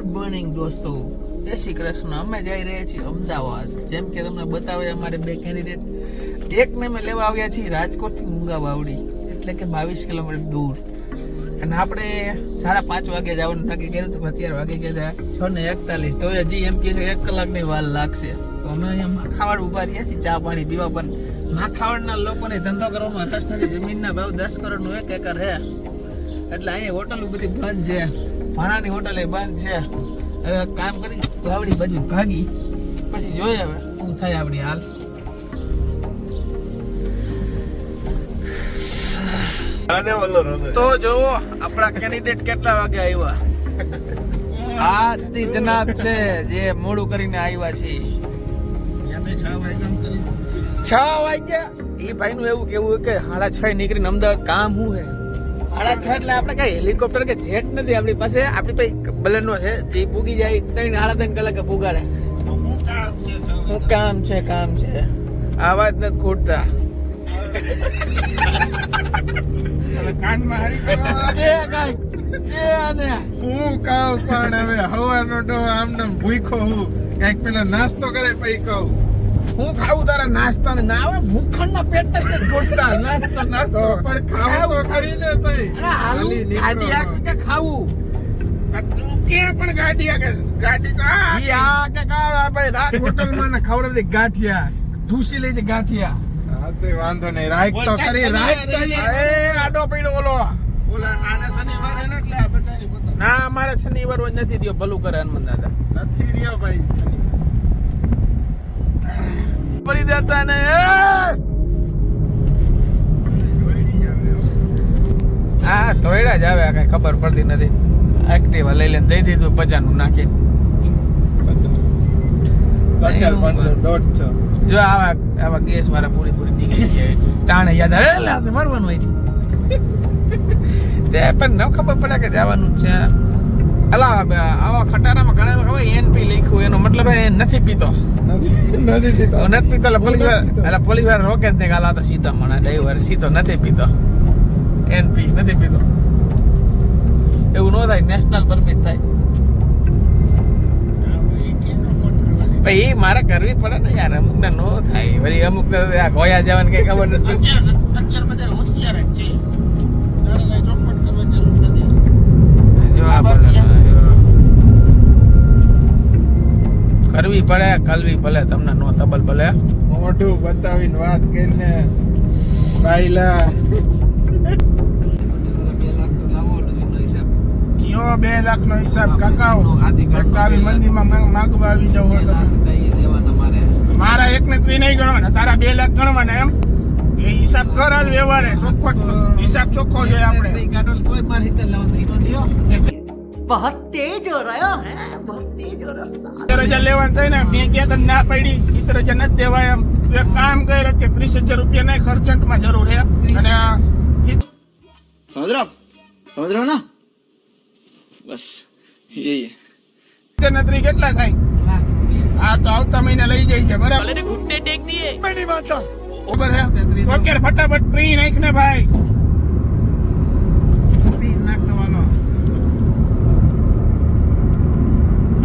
Good morning દોસ્તો, જય શ્રી કૃષ્ણ. અમે જઈ રહ્યા છીએ અમદાવાદ. જેમ કે તમને બતાવે અમારે બે કેન્ડિડેટ. એકને અમે લેવા આવ્યા છીએ રાજકોટથી મૂંગા વાવડી, એટલે કે 22 કિલોમીટર દૂર. અને આપણે 5:30 વાગે જવાનું નક્કી કર્યું તો અત્યારે વાગે ગયા 6:41. તો હજી એમ કે 1 કલાકની વાર લાગશે. તો અમે અહીંયા માખાવાડ ઉભા રહ્યા છીએ ચા પાણી પીવા. પણ માખાવાડના લોકોને ધંધો કરવામાં રસ નથી. જમીનના ભાવ 10 કરોડનું 1 એકર છે. એટલે અહીંયા હોટલ બધી બંધ છે. ભાણાની હોટલ એ બંધ છે. હવે કામ કરી વાવડી બાજુ ભાગી, પછી જોઈએ હવે શું થાય આપણી હાલ. તો જોવો આપણા કેન્ડિડેટ કેટલા વાગે આવ્યા. આ જનાબ છે જે મોડું કરીને આવ્યા છે. 6 વાગ્યા. એ ભાઈ નું એવું કેવું કે 6:30 નીકળીને અમદાવાદ કામ શું હે. 6:30 એટલે આપણે કઈ હેલિકોપ્ટર કે જેટ નથી આપણી પાસે. આપણી પાસે બલેનો છે જે પૂગી જાય 3-3.5 કલાકે પુગાડે. શું કામ છે આવાજ નથી ખૂટતા. નાસ્તો કરે પછી કહું હું ખાવું તારા નાસ્તા ને ના આવે. ભૂખણ ના પેટ જ ગોઠતા નાસ્તો પણ ખાવું તો ખરી ને તઈ ગાડી આખી કે ખાવું ક્યાં પણ ગાડી તો આ કે ભાઈ રાત હોટલ માં ને ખવડાવી ગાંઠિયા ઢૂસી લઈ ગાંઠિયા. હા તે વાંધો નહીં. રાઈટ તો કરી રાઈટ આડો પીડો બોલો. ઓલા આને શનિવાર હે ને એટલે આ બધાની પતા ના અમારે શનિવાર હોય નથી રહ્યો. ભલું કરે હનુમાન દાદા નથી રહ્યો ભાઈ. પરી દેતા ને હા તોયડા જ આવે. કઈ ખબર પડતી નથી. એક્ટિવા લઈ લઈને દઈ દીધું 50 નું નાખીને. જો આવા ગેસ વાળા પૂરી નીકળી જાય ટાણે યાદ આવે મરવાનું હોય તે પણ ન ખબર પડે કે જવાનું જ છે. અલા આવા ખટારામાં ઘણા ખબર એનપી લખ્યું એનો મતલબ એ નથી પીતો. નથી પીતો એટલે પોલીસ વાર રોકે જ નહીં. ગાલા તો સીધો મને ડ્રાઈવર સીધો નથી પીતો. એનપી નથી પીતો એવું ન થાય. નેશનલ પરમિટ થાય. ભાઈ એ મારે કરવી પડે ને યાર. અમુક ને નો થાય. વળી અમુક ને ગોયા જવાનું કઈ ખબર નથી. અત્યારે બધા હોશિયાર જ છે. તારે કઈ ચોખવટ કરવાની જરૂર નથી. કરવી પડે કલવી ભલે તમને નો તબલ ભલે. મોઢું બતાવીને વાત કરીને બાઈલા 2 લાખ નો હિસાબ કાકાઓ આવી મંદીમાં માગવા આવી જાવ. મારા એક ને તું નહીં ગણવાના, તારા 2 લાખ ગણવાના. એમ એ હિસાબ કરાલ વ્યવહારે ચોખ્ખો હિસાબ ચોખ્ખો જોઈએ આપણે. કોઈ માર હિતે લાવતો बहुत तेज हो रहा है, बहुत तेज हो रहा. 17,000 લેવાનું થાય ને મેં ક્યાં ના પડી. 17,000 નથી દેવાય. એમ તું એક કામ કર કે 30,000 રૂપિયા નહીં ખર્ચંટમાં જરૂર છે. અને समझ रहे हो ना बस यही નત્રી કેટલા થાય? હા તો આવતા મહિને લઈ જાય છે. બરાબર घुटने टेक दिए. બની વાત તો ખબર હે. ઓકે ફટાફટ 3 નાખ ને ભાઈ. 3 નાખવાનો.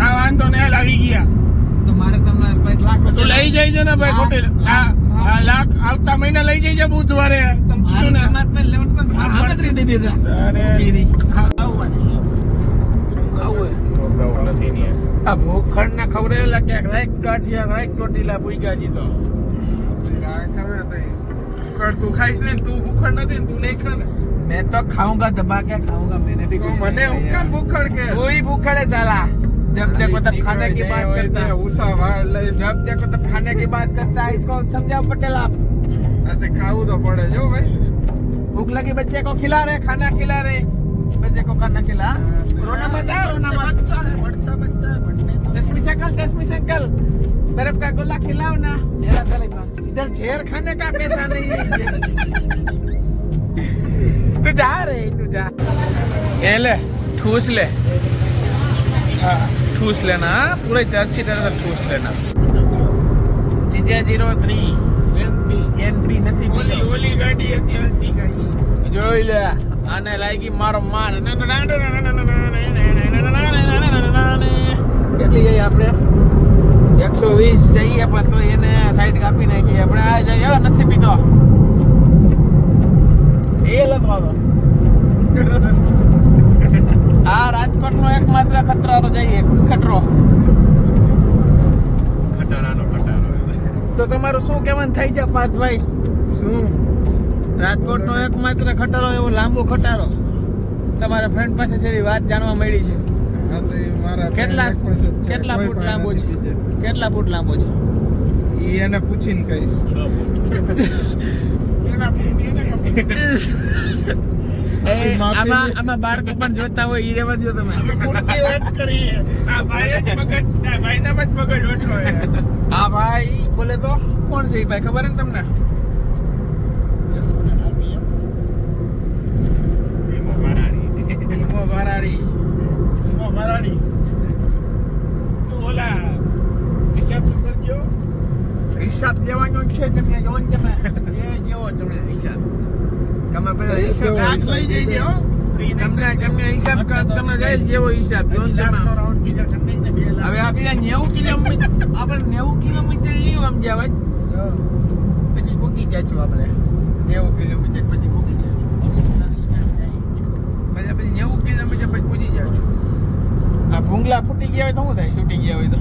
આ વાંધો ને આવી ગયા તો મારે તમને 5 લાખ તું લઈ જાય છે ને ભાઈ. ખોટી હા લાખ આવતા મહિને લઈ જાય છે બુધવારે. ભૂખડ ને ખવડાવેલા ક્યાંક રાઈક ગાંઠિયા રાઈક ચોટીલા પૂગ્યા જી. તો તું ખાઈશ ને તું ભૂખડ નથી ને તું નહીં ખા ને. मैं तो खाऊंगा दबा के खाऊंगा. मैंने भी कुछ મને હું કામ ભૂખડ કે कोई भूखड़ है साला. जब देखो तब खाने की बात करता है. ઉષા વાળ લઈ जब देखो तब खाने की बात करता है. इसको समझाओ पटेल आप. આતે ખાવું તો પડે જો ભાઈ. भूख लगी बच्चे को खिला रहे खाना खिला रहे. बच्चे को खाना खिला. रोना मत है रोना मत. बच्चा है, बढ़ता बच्चा है, बढ़ने दो. चश्मी शक्ल बर्फ का गोला खिलाओ ना. मेरा गले में इधर झेर खाने का पैसा नहीं है. तू जा ये ले ठूस ले. ठूस लेना पूरे अच्छी तरह से ठूस लेना. जीजा 03 एनपी નથી ઓલી ઓલી ગાડી હતી અલ્ટી ગાડી જોઈ લે. આને લાગી મારો માર. પણ તો એને સાઈડ કાપી નાખી. આપણે આ જઈએ નથી પીતો એ લખવાનો. આ રાજકોટનો એકમાત્ર ખતરો જઈએ ખતરો. તો તમારું શું કહેવાનું થાય છે પાર્થભાઈ? શું રાજકોટનો એકમાત્ર ખટારો, એવો લાંબો ખટારો તમારા ફ્રેન્ડ પાસે છે વાત જાણવા મળી છે. કેટલા ફૂટ લાંબો છે? કેટલા ફૂટ લાંબો છે? ઈ એને પૂછીને કહીશ. આમાં બાળકો પણ જોતા હોય ઈ રેવા દો તમે. હા ભાઈ બોલે તો કોણ છે ઈ ભાઈ? ખબર ને તમને? હિસાબ દેવાનો છે તમે જોન તમે એ જેવો તમે હિસાબ તમે બધા હિસાબ લઈ જઈએ હો. તમને હિસાબ તમે જાય જેવો હિસાબ જોન તમે. હવે આપણે 90 કિલોમીટર આપણે 90 કિલોમીટર લીધું આમ જવા પછી ભૂગી જાશું. આપણે 90 કિલોમીટર પછી ભૂગી જાશું. પછી 90 કિલોમીટર પછી પૂજી જાશું. આ ભૂંગલા ફૂટી ગયા હોય તો શું થાય? છૂટી ગયા હોય તો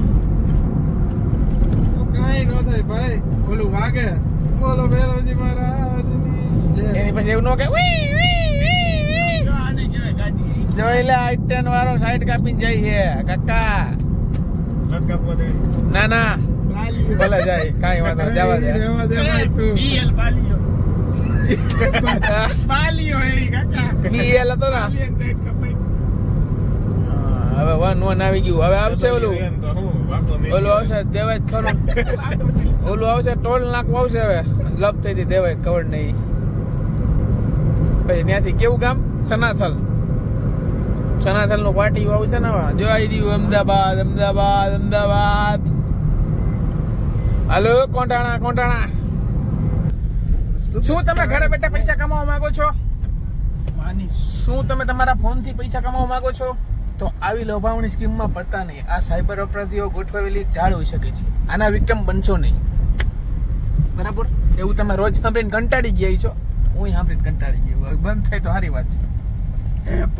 કાંઈ ન થાય ભાઈ. ઓલું વાગે બોલો ભેરવજી મહારાજની એની પછી એવું ન કે જોઈ લે I-10 વાળો સાઈડ કાપીને જાય છે કાકા. ના ના ભલે જાય કાંઈ વાંધો જવા દે. BL હતો ને. હવે 1-1 આવી ગયું. હવે આવશે ઓલું આવશે દેવાય ખરું. ઓલું આવશે ટોલ નાખવું આવશે. હવે લપ થઈ હતી દેવાય ખબર નહીં. પછી ત્યાંથી કેવું ગામ? સનાથલ. સનાથલ નું પાર્ટી આવું છે ને. જો આવી રહ્યું અમદાવાદ અમદાવાદ અમદાવાદ. હાલો કોંટાણા કોંટાણા. શું તમે ઘરે બેઠા પૈસા કમાવા માંગો છો? શું તમે તમારા ફોનથી પૈસા કમાવા માંગો છો? તો આવી લોભાવણી સ્કીમમાં પડતા નહીં. આ સાયબર અપરાધીઓ ગોઠવાયેલી એક જાળ હોઈ શકે છે. આના વિક્ટિમ બનશો નહીં. બરાબર? એવું તમે રોજ સાંભળીને કંટાળી ગયા છો. હું સાંભળીને કંટાળી ગયો. બંધ થાય તો સારી વાત છે.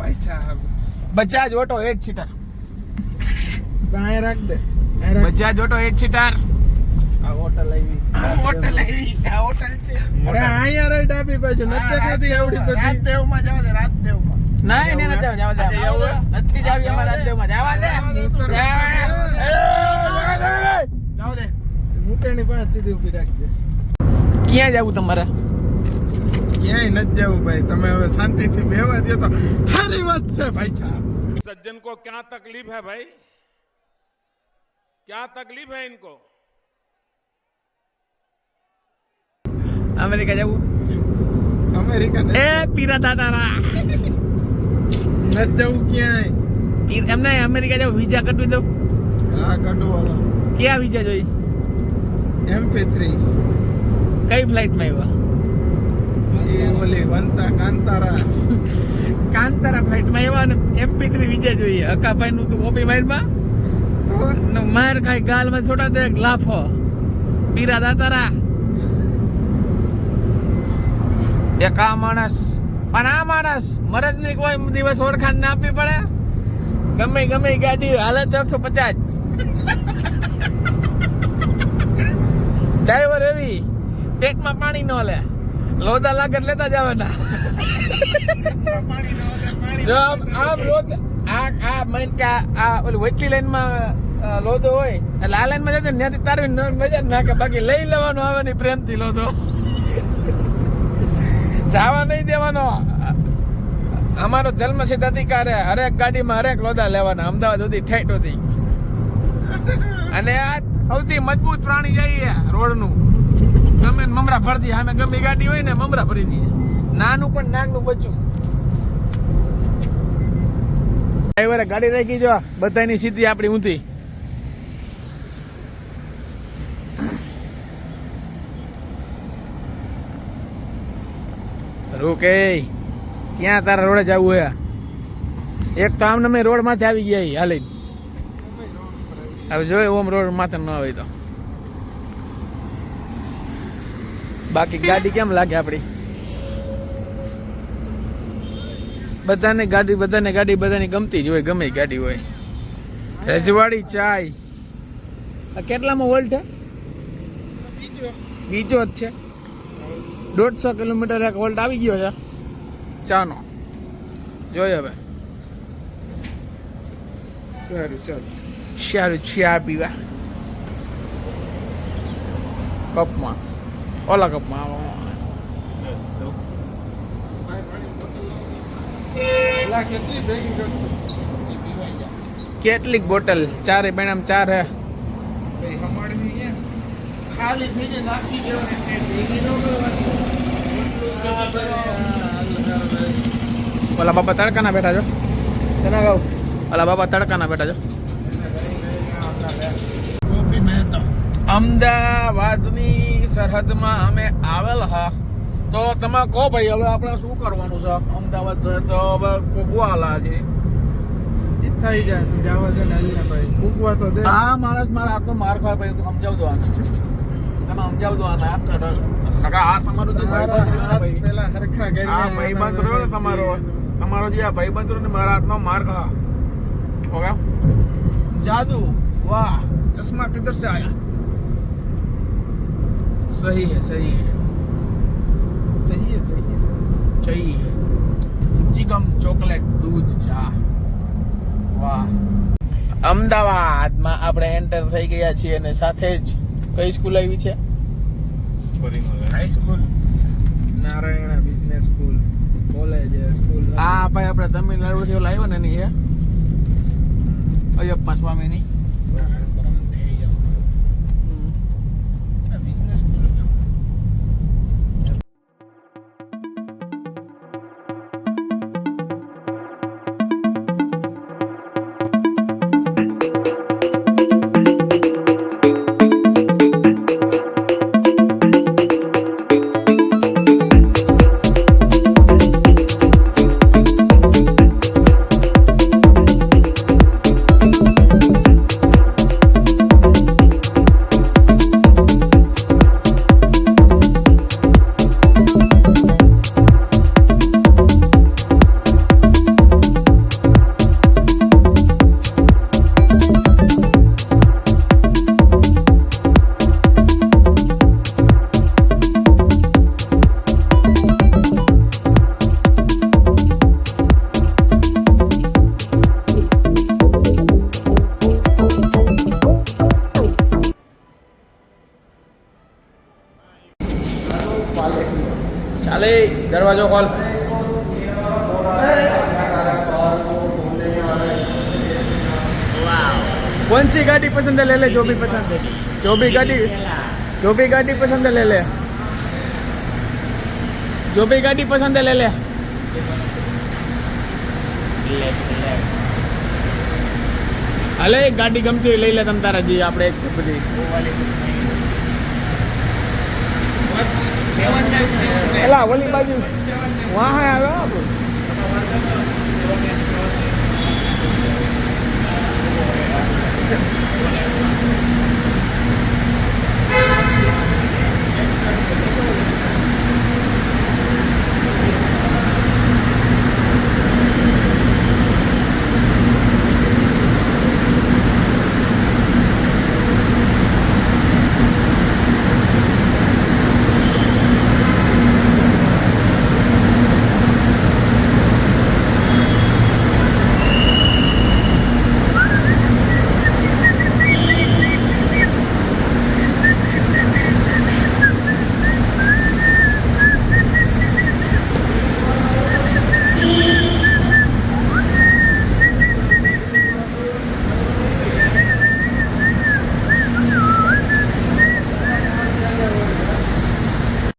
પૈસા બજાજ ઓટો 8 સીટર. બાય રાખ દે. Bajaj auto 8 seater. આ હોટલ આવી. આ હોટલ છે. અરે અહીંયા રહી ડાબી બાજુ નથી દેખાતી એવડી બધી. રાજદેવમાં જવા દે, રાજદેવમાં. ના એને નથી જવા દે. નથી જાવી અમારા રાજ્યમાં. જવા દે. જાવ દે. મૂતેની પાસે સીધી ઊભી રાખજે. ક્યાં જવું તમારે? ક્યાંય નથી જવું ભાઈ. તમે હવે શાંતિથી બેહવા દો તો સારી વાત છે ભાઈ સાહેબ. सज्जन को क्या तकलीफ है भाई? क्या तकलीफ है इनको? અમેરિકા જવું? અમેરિકા એ પીરા દાદારા નથી જવું ક્યાંય. એમને અમેરિકા જવું વિઝા કટવી દઉં? હા કટો વાલો. ક્યાં વિઝા જોઈ? MP3 કઈ ફ્લાઇટમાં આવ્યા? એ ઓલી વંતા કાંતારા. કાંતારા ફ્લાઇટમાં આવ્યા ને MP3 વિઝા જોઈએ. અકાભાઈ નું તું મોપી મારમાં તો માર ખાઈ ગાલમાં છોટા દે લાફો. પીરા દાતારા. એક આ માણસ પણ આ માણસ મરદની કોઈ દિવસ ઓળખાણ ના આપવી પડે. ગમે ગાડી હાલે તો 150. ડ્રાઈવર એવી પેટમાં પાણી ન લે. લોદા લાગે લેતા જવાના. જો આમ લોદ આ મન કે આ ઓલી વચ્ચી લાઈનમાં લોદો હોય એટલે આ લાઈનમાં જતો ત્યાંથી તારવી મજા નાખે. બાકી લઈ લેવાનો આવે ને પ્રેમથી લોદો. જવા નહીં દેવાનો. અમારો જન્મ સિદ્ધ અધિકાર હરેક ગાડીમાં હરેક લોદા લેવાના. અમદાવાદ સુધી ઠેઠ હતી. અને આ સૌથી મજબૂત પ્રાણી જાય રોડનું. ગમે મમરા ભરતી સામે ગમે ગાડી હોય ને મમરા ભરી દઈએ. નાનું પણ નાકનું બચ્ચું. ડ્રાઈવરે ગાડી રાખી જો બધાની સીધી આપણી ઊંધી. રોકે ક્યાં તારા રોડે જવું હે? એક તો આમ અમે રોડ માંથી આવી ગયા હાલી. હવે જોઈ ઓમ રોડ માથે ન આવે તો બાકી ગાડી કેમ લાગે આપણી? બધાને ગાડી ગમતી જ હોય, ગમે ગાડી હોય. રજવાડી ચાય આ કેટલામાં વોલ્ટ છે? બીજો જ છે. 150 કિલોમીટર એક વોલ્ટ આવી ગયો છે ચાનો. જોઈએ હવે. સારું ચા પીવા કપમાં, ઓલા કપમાં. કેટલીક બોટલ? 4 બેનામ 4 હે. ખાલી થઈ જાય નાખી દેવાની તે ભેગી ન કરવાની. ઓલા બાપા તડકાના બેઠા છો. તને કહું, ઓલા બાપા તડકાના બેઠા છો. ગોપી મહેતા અમદાવાદની સરહદમાં અમે આવેલ હા. તો તમે કહો ભાઈ, હવે આપણે શું કરવાનું છે? અમદાવાદ છે તો હવે ભૂગવાલા છે. થઈ જાય તું જવા દે ને ભાઈ ભૂગવા તો દે. આ માણસ મારા હાથનો માર ખાય ભાઈ, તું સમજાવ દો આને. તમે સમજાવ દો આને. આ તમારું જે ભાઈબંધ રહ્યો ને ભાઈ, પેલા હરખા ગાડી આ ભાઈબંધ રહ્યો ને તમારો જે આ ભાઈબંધ રહ્યો ને મારા હાથનો માર ખા. ઓકે, જાદુ. વાહ, ચશ્મા કિધર से आया? सही है चाहिए. चिकम ચોકલેટ દૂધ ચા. વાહ. અમદાવાદમાં આપણે એન્ટર થઈ ગયા છીએ અને સાથે જ કઈ સ્કૂલ આવી છે? High school, Narayan business school, college school. આ ભાઈ આપણે તમિલનાડુથી લાવ્યો ને એની છે અયપ્પા સ્વામીની. Business school. ચાલે દરવાજો ખોલ. कौन सी गाड़ी पसंद है ले ले, जो भी पसंद है, जो भी गाड़ी पसंद है ले ले, जो भी गाड़ी पसंद है ले ले. હાલે એક ગાડી ગમતી હોય લઈ લે તમ તારા. જી આપણે એક છે બધી. એલા ઓલી બાજુ વાહ આવ્યો.